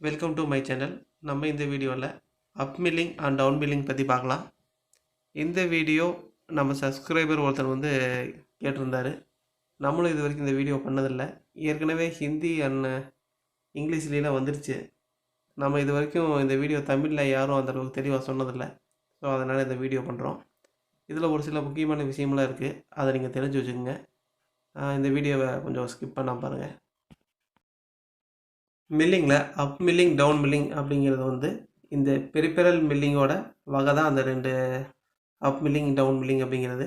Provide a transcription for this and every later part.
Welcome to my channel. நம்ம இந்த வீடியோவில் அப்மில்லிங் அண்ட் டவுன்மில்லிங் பற்றி பார்க்கலாம். இந்த வீடியோ நம்ம சப்ஸ்கிரைபர் ஒருத்தர் வந்து கேட்டிருந்தார். நம்மளும் இது வரைக்கும் இந்த வீடியோ பண்ணதில்லை. ஏற்கனவே ஹிந்தி அண்ட் இங்கிலீஷ்லாம் வந்துருச்சு. நம்ம இது வரைக்கும் இந்த வீடியோ தமிழில் யாரும் அந்தளவுக்கு தெளிவாக சொன்னதில்லை. ஸோ அதனால் இந்த வீடியோ பண்ணுறோம். இதில் ஒரு சில முக்கியமான விஷயமெல்லாம் இருக்குது, அதை நீங்கள் தெரிஞ்சு வச்சுக்கோங்க. இந்த வீடியோவை கொஞ்சம் ஸ்கிப் பண்ணாமல் பாருங்கள். மில்லிங்கில் அப் மில்லிங் டவுன் மில்லிங் அப்படிங்கிறது வந்து இந்த பெரிபெரல் மில்லிங்கோட வகை தான் அந்த ரெண்டு அப் மில்லிங் டவுன் மில்லிங் அப்படிங்கிறது.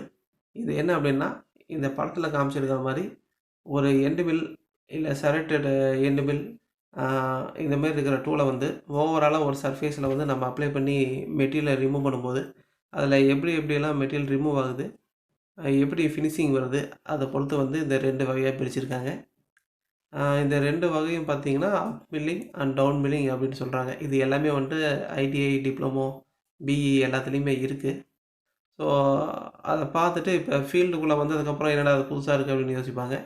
இது என்ன அப்படின்னா, இந்த படத்தில் காமிச்சிருக்கிற மாதிரி ஒரு எண்டு மில் இல்லை செரட்டட் எண்டு மில் இந்த மாதிரி இருக்கிற டூலை வந்து ஓவராலாக ஒரு சர்ஃபேஸில் வந்து நம்ம அப்ளை பண்ணி மெட்டீரியலை ரிமூவ் பண்ணும்போது அதில் எப்படியெல்லாம் மெட்டீரியல் ரிமூவ் ஆகுது, எப்படி ஃபினிஷிங் வருது, அதை பொறுத்து வந்து இந்த ரெண்டு வகையாக பிரிச்சிருக்காங்க. இந்த ரெண்டு வகையும் பார்த்தீங்கன்னா அப் மில்லிங் அண்ட் டவுன் மில்லிங் அப்படின்னு சொல்கிறாங்க. இது எல்லாமே வந்துட்டு ஐடிஐ, டிப்ளமோ, பிஇ எல்லாத்துலேயுமே இருக்குது. ஸோ அதை பார்த்துட்டு இப்போ ஃபீல்டுக்குள்ளே வந்ததுக்கப்புறம் என்னடா அது புதுசாக இருக்குது அப்படின்னு யோசிப்பாங்க.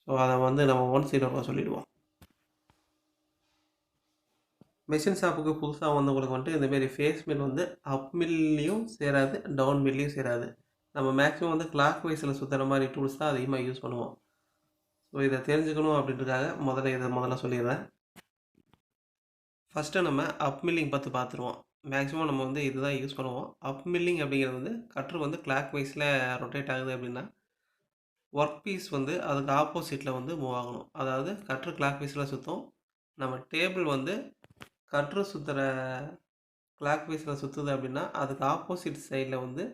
ஸோ அதை வந்து நம்ம ஒன் சைடாக சொல்லிவிடுவோம். மெஷின் ஷாப்புக்கு புதுசாக வந்தவங்களுக்கு வந்துட்டு இந்தமாரி ஃபேஸ் மில் வந்து அப் மில்லையும் சேராது, டவுன் மில்லையும் சேராது. நம்ம மேக்ஸிமம் வந்து கிளாக் வைஸில் சுற்றுற மாதிரி டூல்ஸ் தான் அதிகமாக யூஸ் பண்ணுவோம். ஸோ இதை தெரிஞ்சுக்கணும் அப்படின்றதுக்காக முதல்ல சொல்லிடுறேன். ஃபஸ்ட்டு நம்ம அப் மில்லிங் பார்த்துருவோம். மேக்ஸிமம் நம்ம வந்து இதுதான் யூஸ் பண்ணுவோம். அப் மில்லிங் அப்படிங்கிறது வந்து கட்ரு வந்து கிளாக் வைஸில் ரொட்டேட் ஆகுது அப்படின்னா ஒர்க் பீஸ் வந்து அதுக்கு ஆப்போசிட்டில் வந்து மூவ் ஆகணும். அதாவது கட்ரு கிளாக் வைஸில் சுற்றும், நம்ம டேபிள் வந்து கட்ரு சுற்றுற கிளாக் வைஸில் சுற்றுது அப்படின்னா அதுக்கு ஆப்போசிட் சைடில் வந்து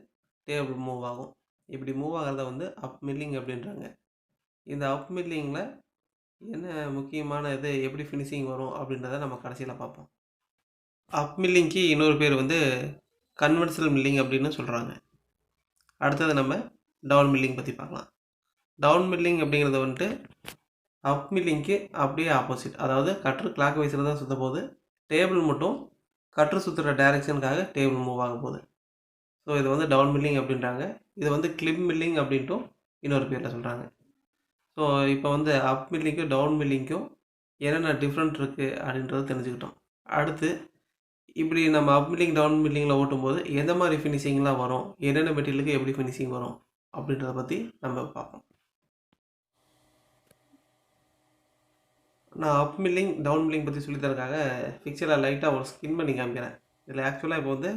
டேபிள் மூவ் ஆகும். இப்படி மூவ் ஆகிறத வந்து அப் மில்லிங் அப்படின்றாங்க. இந்த அப் மில்லிங்கில் என்ன முக்கியமான இது, எப்படி ஃபினிஷிங் வரும் அப்படின்றத நம்ம கடைசியில் பார்ப்போம். அப் மில்லிங்க்கு இன்னொரு பேர் வந்து கன்வென்ஷனல் மில்லிங் அப்படின்னு சொல்கிறாங்க. அடுத்தது நம்ம டவுன் மில்லிங் பற்றி பார்க்கலாம். டவுன் மில்லிங் அப்படிங்கிறது வந்துட்டு அப் மில்லிங்க்கு அப்படியே ஆப்போசிட். அதாவது கட்ரு கிளாக் வைஸில் தான் சுற்ற போகுது, டேபிள் மட்டும் கட்ரு சுற்றுற டைரெக்ஷனுக்காக டேபிள் மூவ் ஆக போகுது. ஸோ இது வந்து டவுன் மில்லிங் அப்படின்றாங்க. இது வந்து கிளிப் மில்லிங் அப்படின்ட்டும் இன்னொரு பேரில் சொல்கிறாங்க. ஸோ இப்போ வந்து அப் மில்லிங்க்கும் டவுன் மில்லிங்க்கும் என்னென்ன டிஃப்ரெண்ட் இருக்குது அப்படின்றத தெரிஞ்சுக்கிட்டோம். அடுத்து இப்படி நம்ம அப் மில்லிங் டவுன் மில்லிங்கில் ஓட்டும்போது எந்த மாதிரி ஃபினிஷிங்லாம் வரும், என்னென்ன மெட்டீரியலுக்கு எப்படி ஃபினிஷிங் வரும் அப்படின்றத பற்றி நம்ம பார்ப்போம். நான் அப் மில்லிங் டவுன் மில்லிங் பற்றி சொல்லித்தரக்காக பிக்சரில் லைட்டாக ஒரு ஸ்கின் பண்ணி காமிக்கிறேன். இதில் ஆக்சுவலாக இப்போ வந்து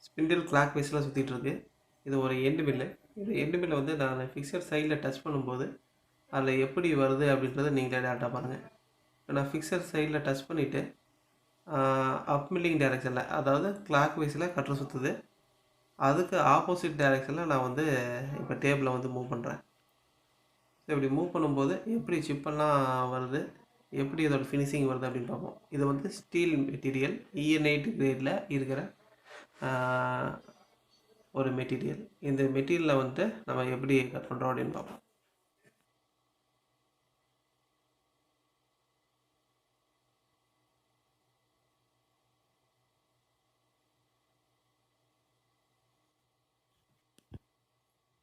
ஸ்பிண்டில் கிளாக் வைஸில் சுற்றிட்டு இருக்கு. இது ஒரு எண்டு மில்லு. இந்த எண்டு மில்லை வந்து நான் ஃபிக்சர் சைடில் டச் பண்ணும்போது அதில் எப்படி வருது அப்படின்றத நீங்களே டேரெக்டாக பாருங்கள். இப்போ நான் ஃபிக்சர் சைடில் டச் பண்ணிவிட்டு அப் மில்லிங் டைரெக்ஷனில், அதாவது கிளாக் வைஸில் கட்ரு சுற்றுது, அதுக்கு ஆப்போசிட் டைரெக்ஷனில் நான் வந்து இப்போ டேபிளை வந்து மூவ் பண்ணுறேன். ஸோ இப்படி மூவ் பண்ணும்போது எப்படி சிப்பெல்லாம் வருது, எப்படி இதோட ஃபினிஷிங் வருது அப்படின்னு பார்ப்போம். இது வந்து ஸ்டீல் மெட்டீரியல், EN8 கிரேடில் இருக்கிற ஒரு மெட்டீரியல். இந்த மெட்டீரியலை வந்துட்டு நம்ம எப்படி கட் பண்ணுறோம் அப்படின்னு பார்ப்போம்.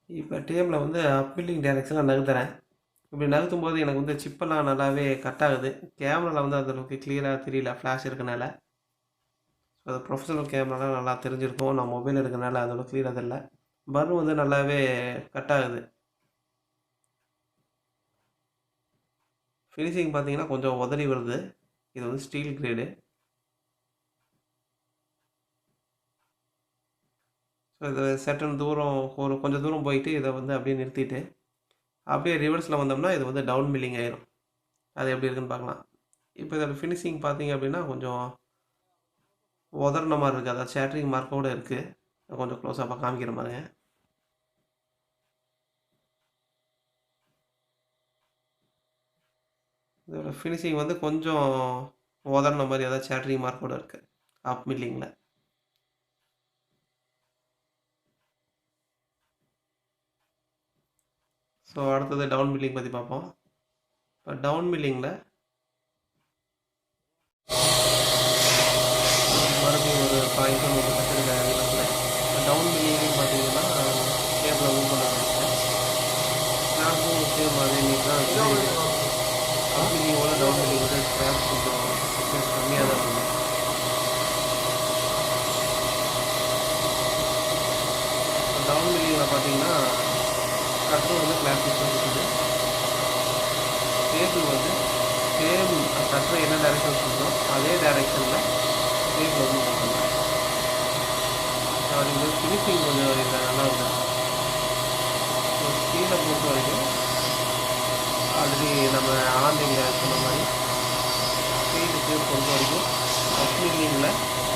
இப்போ டேபிளை வந்து அப்பில்லிங் டைரெக்ஷனில் நகர்த்துறேன். இப்படி நகர்த்தும் போது எனக்கு வந்து சிப்பெல்லாம் நல்லாவே கட் ஆகுது. கேமராவில் வந்து அந்தளவுக்கு கிளியராக தெரியல, ஃப்ளாஷ் இருக்கனால. ஸோ அது ப்ரொஃபஷனல் கேமராலாம் நல்லா தெரிஞ்சிருக்கும். நான் மொபைல் எடுக்கிறனால அந்தளவுக்கு கிளியராக தெரியல. பர்ன் வந்து நல்லாவே கட் ஆகுது. ஃபினிஷிங் பார்த்தீங்கன்னா கொஞ்சம் உதறி வருது. இது வந்து ஸ்டீல் கிரேடு. ஸோ இதை சட்டன் தூரம் கொஞ்சம் தூரம் போயிட்டு இதை வந்து அப்படியே நிறுத்திட்டு அப்படியே ரிவர்ஸில் வந்தோம்னா இது வந்து டவுன் மில்லிங் ஆயிரும். அது எப்படி இருக்குன்னு பார்க்கலாம். இப்போ இதோட ஃபினிஷிங் பார்த்தீங்க அப்படின்னா கொஞ்சம் உதறின மாதிரி இருக்குது, அதாவது சேட்ரிங் மார்க்கோடு இருக்குது. கொஞ்சம் க்ளோஸாக காமிக்கிற மாதிரிங்க. இதோட ஃபினிஷிங் வந்து கொஞ்சம் உதறின மாதிரி, அதாவது சேட்ரிங் மார்க்கோடு இருக்குது அப் மில்லிங்கில். ஸோ அடுத்தது டவுன் மில்லிங் பற்றி பார்ப்போம். இப்போ டவுன் மில்லிங்கில் மறுபடியும் ஒரு பாயிண்ட் ஒரு கற்றுக்கிட்ட இப்போ டவுன் மில்லிங்னு பார்த்தீங்கன்னா கேபிளை மூவ் பண்ண ஆரம்பிச்சேன். ஸ்னாப்பும் சேம் அதே மாரி தான் இருக்குது. அப் மில்லிங்கோட டவுன் மில்லிங்கோட ஸ்னாப் கொஞ்சம் கம்மியாக தான் கிளாக் வைஸில் இருக்குது. டேபிள் வந்து சேம் கட்டர் என்ன டைரெக்ஷன் சொல்கிறோம் அதே டைரெக்ஷனில் டேபிள் வந்து மூவ் பண்ணுறோம். அப்படி ஃபினிஷிங் கொஞ்சம் இதில் நல்லா இருக்கும். ஸோ ஸ்டீலை பொறுத்த வரைக்கும் ஆல்ரெடி நம்ம ஆன்லைனில் சொன்ன மாதிரி ஸ்டீலுக்கு பொறுத்த வரைக்கும் அப் மில்லிங்கில்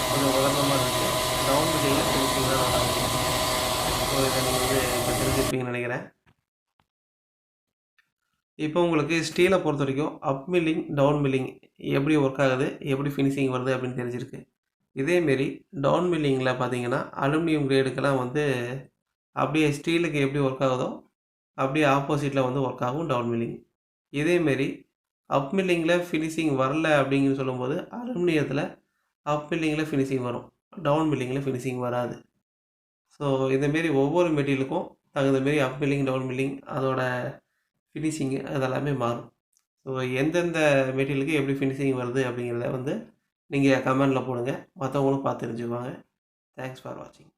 கொஞ்சம் உதரணமாக இருக்குது, டவுன் மில்லிங்கில் ஃபினிஷிங் தான் நல்லா இருக்கும். ஸோ இதை நீங்கள் வந்து இப்போ தெரிஞ்சுருப்பீங்கன்னு நினைக்கிறேன். இப்போ உங்களுக்கு ஸ்டீலை பொறுத்த வரைக்கும் அப் மில்லிங் டவுன் மில்லிங் எப்படி ஒர்க் ஆகுது, எப்படி ஃபினிஷிங் வருது அப்படின்னு தெரிஞ்சிருக்கு. இதேமாரி டவுன் மில்லிங்கில் பார்த்தீங்கன்னா அலுமினியம் கிரேடுக்கெல்லாம் வந்து அப்படியே ஸ்டீலுக்கு எப்படி ஒர்க் ஆகுதோ அப்படியே ஆப்போசிட்டில் வந்து ஒர்க் ஆகும் டவுன் மில்லிங். இதேமாரி அப் மில்லிங்கில் ஃபினிஷிங் வரல அப்படிங்கிற சொல்லும்போது அலுமினியத்தில் அப் மில்லிங்கில் ஃபினிஷிங் வரும், டவுன் மில்லிங்கில் ஃபினிஷிங் வராது. ஸோ இதேமாரி ஒவ்வொரு மெட்டீரியலுக்கும் தகுந்தமாரி அப் மில்லிங் டவுன் மில்லிங் அதோட ஃபினிஷிங்கு அதெல்லாமே மாறும். ஸோ எந்தெந்த மெட்டீரியலுக்கு எப்படி ஃபினிஷிங் வருது அப்படிங்கிறத வந்து நீங்கள் கமெண்டில் போடுங்க, மற்றவங்களும் பார்த்து தெரிஞ்சுக்குவாங்க. தேங்க்ஸ் ஃபார் வாட்சிங்.